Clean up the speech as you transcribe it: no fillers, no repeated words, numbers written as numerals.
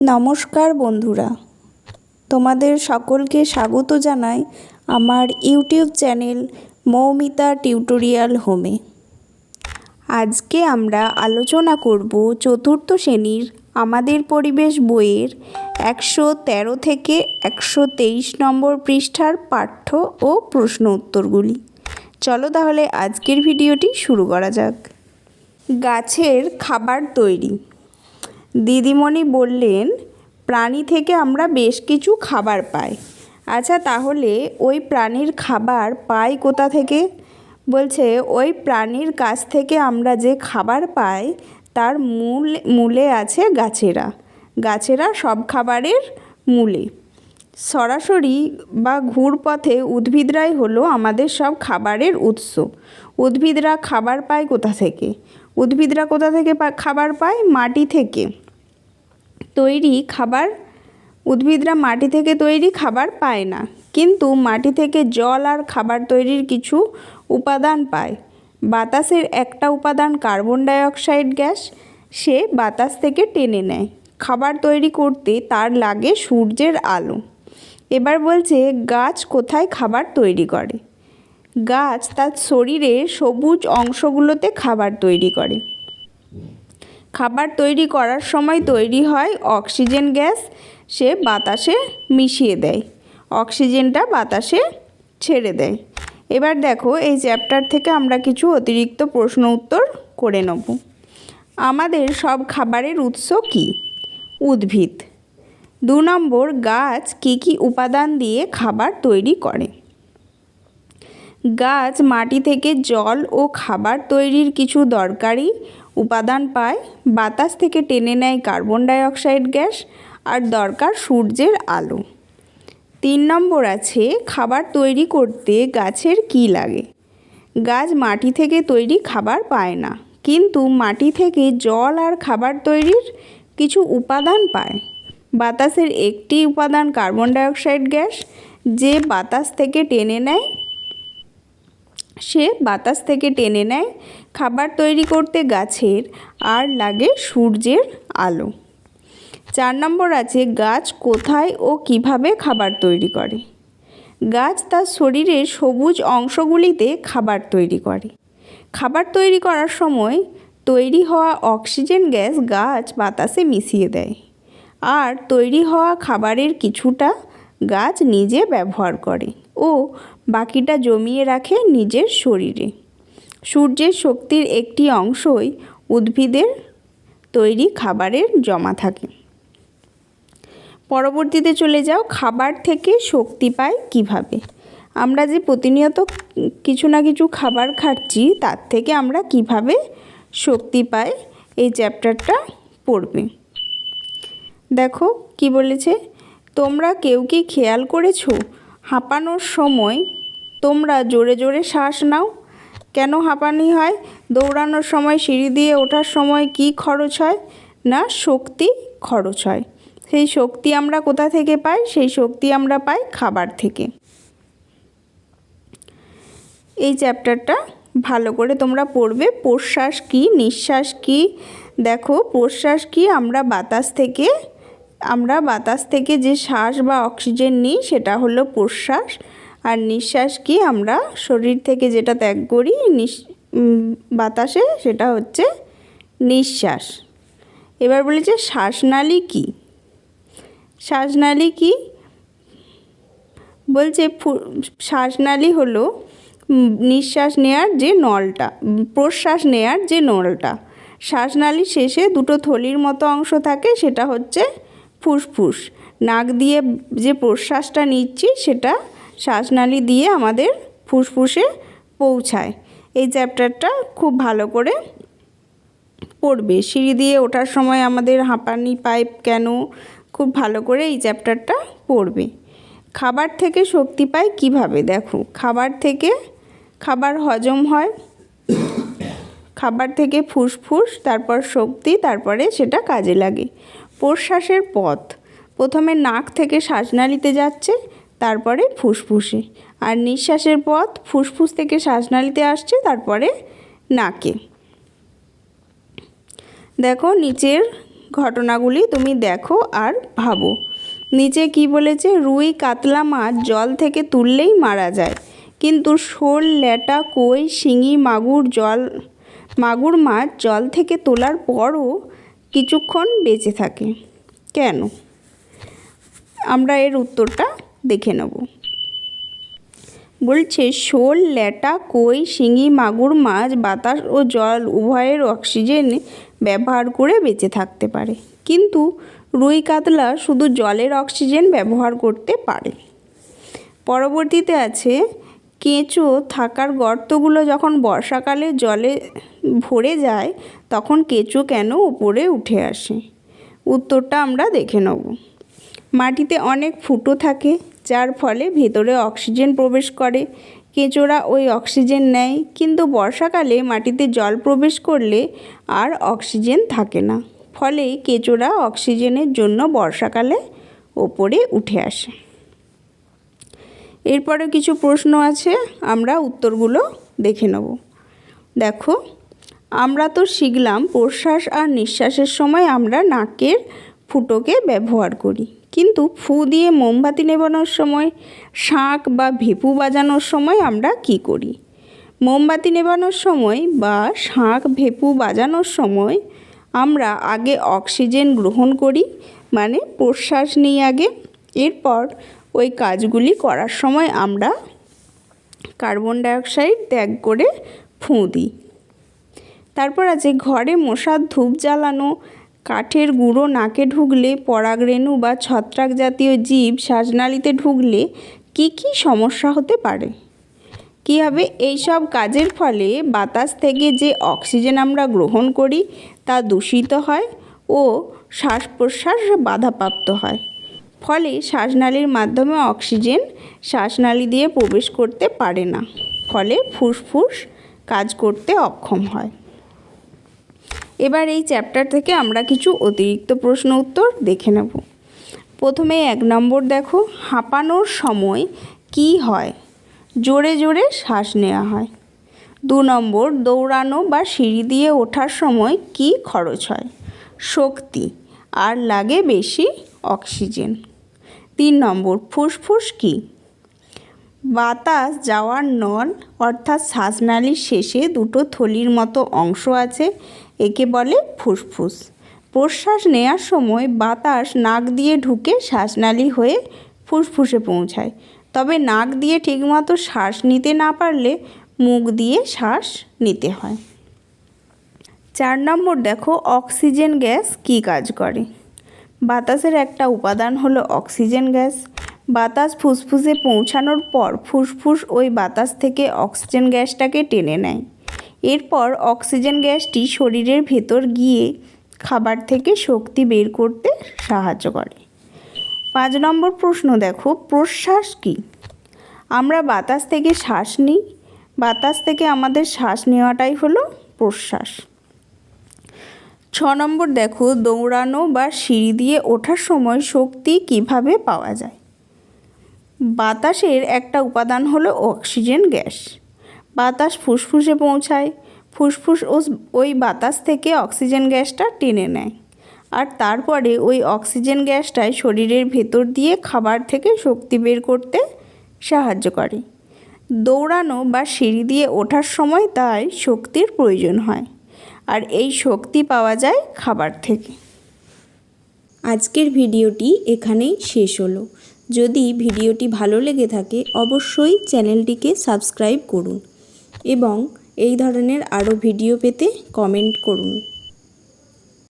নমস্কার বন্ধুরা, তোমাদের সকলকে স্বাগত জানাই আমার ইউটিউব চ্যানেল মৌমিতা টিউটোরিয়াল হোমে। আজকে আমরা আলোচনা করব চতুর্থ শ্রেণীর আমাদের পরিবেশ বইয়ের 113 থেকে 123 নম্বর পৃষ্ঠার পাঠ্য ও প্রশ্ন উত্তরগুলি। চলো তাহলে আজকের ভিডিওটি শুরু করা যাক। গাছের খাবার তৈরি। দিদিমণি বললেন, প্রাণী থেকে আমরা বেশ কিছু খাবার পাই। আচ্ছা, তাহলে ওই প্রাণীর খাবার পাই কোথা থেকে? বলছে ওই প্রাণীর কাছ থেকে আমরা যে খাবার পাই তার মূলে আছে গাছেরা। গাছেরা সব খাবারের মূলে। সরাসরি বা ঘুরপথে উদ্ভিদরাই হলো আমাদের সব খাবারের উৎস। উদ্ভিদরা খাবার পায় কোথা থেকে? উদ্ভিদরা কোথা থেকে খাবার পায়? মাটি থেকে তৈরি খাবার। উদ্ভিদরা মাটি থেকে তৈরি খাবার পায় না, কিন্তু মাটি থেকে জল আর খাবার তৈরির কিছু উপাদান পায়। বাতাসের একটা উপাদান কার্বন ডাইঅক্সাইড গ্যাস, সে বাতাস থেকে টেনে নেয়। খাবার তৈরি করতে তার লাগে সূর্যের আলো। এবার বলছে গাছ কোথায় খাবার তৈরি করে? গাছ তার শরীরের সবুজ অংশগুলোতে খাবার তৈরি করে। খাবার তৈরি করার সময় তৈরি হয় অক্সিজেন গ্যাস, সে বাতাসে মিশিয়ে দেয়, অক্সিজেনটা বাতাসে ছেড়ে দেয়। এবার দেখো, এই চ্যাপ্টার থেকে আমরা কিছু অতিরিক্ত প্রশ্ন উত্তর করে নেব। আমাদের সব খাবারের উৎস কি? উদ্ভিদ। 2 নম্বর, গাছ কি কি উপাদান দিয়ে খাবার তৈরি করে? গাছ মাটি থেকে জল ও খাবার তৈরির কিছু দরকারি উপাদান পায়। বাতাস থেকে টেনে নেয় কার্বন ডাইঅক্সাইড গ্যাস, আর দরকার সূর্যের আলো। 3 নম্বর আছে, খাবার তৈরি করতে গাছের কি লাগে? গাছ মাটি থেকে তৈরি খাবার পায় না, কিন্তু মাটি থেকে জল আর খাবার তৈরির কিছু উপাদান পায়। বাতাসের একটি উপাদান কার্বন ডাইঅক্সাইড গ্যাস, যে বাতাস থেকে টেনে নেয়, সে বাতাস থেকে টেনে নেয়। খাবার তৈরি করতে গাছের আর লাগে সূর্যের আলো। 4 নম্বর আছে, গাছ কোথায় ও কিভাবে খাবার তৈরি করে? গাছ তার শরীরের সবুজ অংশগুলিতে খাবার তৈরি করে। খাবার তৈরি করার সময় তৈরি হওয়া অক্সিজেন গ্যাস গাছ বাতাসে মিশিয়ে দেয়, আর তৈরি হওয়া খাবারের কিছুটা গাছ নিজে ব্যবহার করে ও বাকিটা জমিয়ে রাখে নিজের শরীরে। সূর্যের শক্তির একটি অংশই উদ্ভিদের তৈরি খাবারের জমা থাকে। পরবর্তীতে চলে যাও, খাবার থেকে শক্তি পাই কিভাবে? আমরা যে প্রতিনিয়ত কিছু না কিছু খাবার খাচ্ছি, তার থেকে আমরা কিভাবে শক্তি পাই, এই চ্যাপ্টারটা পড়বে। দেখো কি বলেছে, তোমরা কেউ কি খেয়াল করেছো হাঁপানোর সময় তোমরা জোরে জোরে শ্বাস নাও? কেন হাঁপানি হয়? দৌড়ানোর সময়, সিঁড়ি দিয়ে ওঠার সময় কি খরচ হয়? না, শক্তি খরচ হয়। সেই শক্তি আমরা কোথা থেকে পাই? সেই শক্তি আমরা পাই খাবার থেকে। এই চ্যাপ্টারটা ভালো করে তোমরা পড়বে। প্রশ্বাস কি, নিঃশ্বাস কি? দেখো, প্রশ্বাস কি? আমরা বাতাস থেকে যে শ্বাস বা অক্সিজেন নিই সেটা হলো প্রশ্বাস। আর নিঃশ্বাস কি? আমরা শরীর থেকে যেটা ত্যাগ করি বাতাসে, সেটা হচ্ছে নিঃশ্বাস। এবার বলেছে শ্বাসনালী কি? শ্বাসনালী কি? বলছে শ্বাসনালী হলো নিঃশ্বাস নেয়ার যে নলটা, প্রশ্বাস নেয়ার যে নলটা। শ্বাসনালীর শেষে দুটো থলির মতো অংশ থাকে, সেটা হচ্ছে ফুসফুস। নাক দিয়ে যে প্রশ্বাসটা নিচ্ছি সেটা শ্বাসনালী দিয়ে আমাদের ফুসফুসে পৌঁছায়। এই চ্যাপ্টারটা খুব ভালো করে পড়বে। সিঁড়ি দিয়ে ওঠার সময় আমাদের হাঁপানি পায় কেন? খুব ভালো করে এই চ্যাপ্টারটা পড়বে। খাবার থেকে শক্তি পাই কিভাবে? দেখো, খাবার হজম হয়, খাবার থেকে ফুসফুস, তারপর শক্তি, তারপরে সেটা কাজে লাগে। প্রশ্বাসের পথ প্রথমে নাক থেকে শ্বাসনালীতে যাচ্ছে, তারপরে ফুসফুসে। আর নিঃশ্বাসের পথ ফুসফুস থেকে শ্বাসনালীতে আসছে, তারপরে নাকে। দেখো, নিচের ঘটনাগুলি তুমি দেখো আর ভাবো। নিচে কি বলেছে, রুই কাতলা মাছ জল থেকে তুললেই মারা যায়, কিন্তু শোল, ল্যাটা, কই, শিঙি, মাগুর মাছ জল থেকে তোলার পরও কিছুক্ষণ বেঁচে থাকে কেন? আমরা এর উত্তরটা দেখে নেব। বলছে শোল, ল্যাটা, কই, শিঙি, মাগুর মাছ বাতাস ও জল উভয়ের অক্সিজেন ব্যবহার করে বেঁচে থাকতে পারে, কিন্তু রুই কাতলা শুধু জলের অক্সিজেন ব্যবহার করতে পারে। পরবর্তীতে আছে কেঁচো থাকার গর্তগুলো যখন বর্ষাকালে জলে ভরে যায় তখন কেঁচো কেন উপরে উঠে আসে? উত্তরটা আমরা দেখে নেব। মাটিতে অনেক ফুটো থাকে যার ফলে ভেতরে অক্সিজেন প্রবেশ করে, কেঁচোরা ওই অক্সিজেন নেয়, কিন্তু বর্ষাকালে মাটিতে জল প্রবেশ করলে আর অক্সিজেন থাকে না, ফলে কেঁচোরা অক্সিজেনের জন্য বর্ষাকালে ওপরে উঠে আসে। এরপরে কিছু প্রশ্ন আছে, আমরা উত্তরগুলো দেখে নেব। দেখো, আমরা তো শিখলাম প্রশ্বাস আর নিঃশ্বাসের সময় আমরা নাকের ফুটোকে ব্যবহার করি, কিন্তু ফু দিয়ে মোমবাতি নেভানোর সময়, শাঁখ বা ভেপু বাজানোর সময় আমরা কি করি? মোমবাতি নেভানোর সময় বা শাঁখ ভেপু বাজানোর সময় আমরা আগে অক্সিজেন গ্রহণ করি, মানে প্রশ্বাস নিই আগে, এরপর ওই কাজগুলি করার সময় আমরা কার্বন ডাইঅক্সাইড ত্যাগ করে ফুঁ দিই। তারপর আছে ঘরে মশার ধূপ জ্বালানো, কাঠের গুঁড়ো নাকে ঢুকলে, পরাগরেণু বা ছত্রাক জাতীয় জীব শ্বাসনালীতে ঢুকলে কি কি সমস্যা হতে পারে? কী হবে? এইসব কাজের ফলে বাতাস থেকে যে অক্সিজেন আমরা গ্রহণ করি তা দূষিত হয় ও শ্বাস প্রশ্বাস বাধাপ্রাপ্ত হয়, ফলে শ্বাসনালীর মাধ্যমে অক্সিজেন শ্বাসনালী দিয়ে প্রবেশ করতে পারে না, ফলে ফুসফুস কাজ করতে অক্ষম হয়। এবার এই চ্যাপ্টার থেকে আমরা কিছু অতিরিক্ত প্রশ্ন উত্তর দেখে নেব। প্রথমে 1 নম্বর দেখো, হাঁপানোর সময় কি হয়? জোরে জোরে শ্বাস নেওয়া হয়। 2 নম্বর, দৌড়ানো বা সিঁড়ি দিয়ে ওঠার সময় কি খরচ হয়? শক্তি, আর লাগে বেশি অক্সিজেন। 3 নম্বর, ফুসফুস কি? বাতাস যাওয়ার নল, অর্থাৎ শ্বাসনালীর শেষে দুটো থলির মতো অংশ আছে, একে বলে ফুসফুস। প্রশ্বাস নেওয়ার সময় বাতাস নাক দিয়ে ঢুকে শ্বাসনালী হয়ে ফুসফুসে পৌঁছায়, তবে নাক দিয়ে ঠিকমতো শ্বাস নিতে না পারলে মুখ দিয়ে শ্বাস নিতে হয়। 4 নম্বর দেখো, অক্সিজেন গ্যাস কি কাজ করে? বাতাসের একটা উপাদান হলো অক্সিজেন গ্যাস। বাতাস ফুসফুসে পৌঁছানোর পর ফুসফুস ওই বাতাস থেকে অক্সিজেন গ্যাসটাকে টেনে নেয়, এরপর অক্সিজেন গ্যাসটি শরীরের ভেতর গিয়ে খাবার থেকে শক্তি বের করতে সাহায্য করে। 5 নম্বর প্রশ্ন দেখো, প্রশ্বাস কি? আমরা বাতাস থেকে শ্বাস নিই, বাতাস থেকে আমাদের শ্বাস নেওয়াটাই হলো প্রশ্বাস। 6 নম্বর দেখো, দৌড়ানো বা সিঁড়ি দিয়ে ওঠার সময় শক্তি কিভাবে পাওয়া যায়? বাতাসের একটা উপাদান হলো অক্সিজেন গ্যাস। বাতাস ফুসফুসে পৌঁছায়, ফুসফুস ওই বাতাস থেকে অক্সিজেন গ্যাসটা টেনে নেয়, আর তারপরে ওই অক্সিজেন গ্যাসটাই শরীরের ভেতর দিয়ে খাবার থেকে শক্তি বের করতে সাহায্য করে। দৌড়ানো বা সিঁড়ি দিয়ে ওঠার সময় তাই শক্তির প্রয়োজন হয়, আর এই শক্তি পাওয়া যায় খাবার থেকে। আজকের ভিডিওটি এখানেই শেষ হলো। যদি ভিডিওটি ভালো লেগে থাকে অবশ্যই চ্যানেলটিকে সাবস্ক্রাইব করুন এবং এই ধরনের আরও ভিডিও পেতে কমেন্ট করুন।